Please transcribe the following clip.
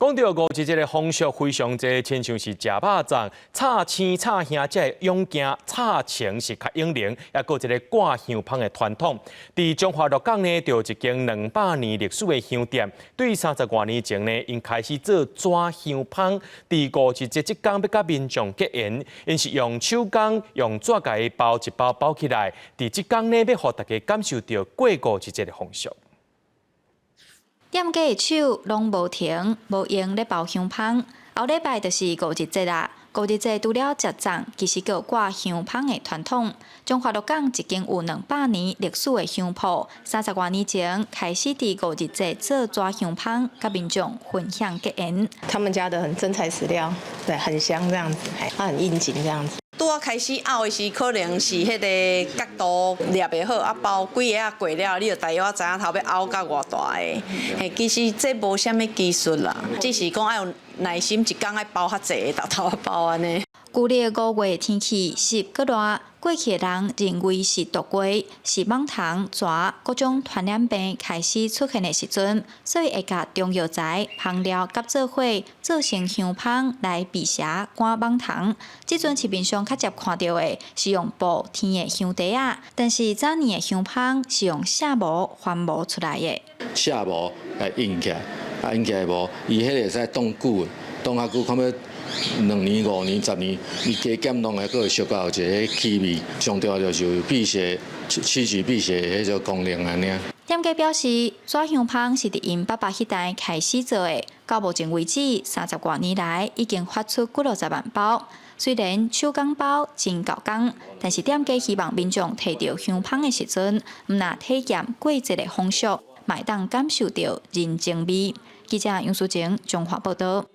讲到五一这个风俗非常多，亲像是食肉粽、炒青、炒香，这个勇行、炒青是较有名，也有一个挂香香的传统。伫中华鹿港呢，就有一间200年历史的香店，对30多年前呢，因开始做纸香香。伫五一节即天要甲民众结缘，因是用手工用纸甲伊包一包包起来。伫即天呢，要互大家感受到过五一节的风俗。店家的手拢无停，无用咧包香香。后礼拜就是五一节啦。五一节除了食粽，其实有挂香香的传统。中华鹿港一间有200年历史的香铺，30多年前开始伫五一节做纸香香，甲民众分享结缘。他们家的很真材实料，对，很香这样子，它很应景这样子。拄啊开始拗的时，可能是迄个角度捏袂好，啊包几个过了，你就大约知影头要拗到偌大个。嘿，其实这无啥物技术啦，只是讲要有耐心，一工爱包较济，头头啊包安尼。旧历5月天气湿搁热，过去的人认为是毒鬼、是蠓虫、蛇各种传染病开始出现的时阵，所以会甲中药材、香料夹做伙，做成香香来辟邪赶蠓虫。即阵市面上较常看到的是用布添的香袋仔，但是早年的香香是用线毛翻毛出来的。线毛来印起来，印起来无，伊迄个会使冻久，冻较久，看要2年、5年、10年，伊加减拢还佫会烧到一个气味，上重要就是辟邪、驱除辟邪的迄种功能安尼。店家表示，纸香香是伫因爸爸迄代开始做的，到目前为止30多年来已经发出50-60万包。虽然手工包真够工，但是店家希望民众摕到香香的时阵，毋但体验过节的风俗，嘛会当感受到人情味。记者杨淑晴，中华报道。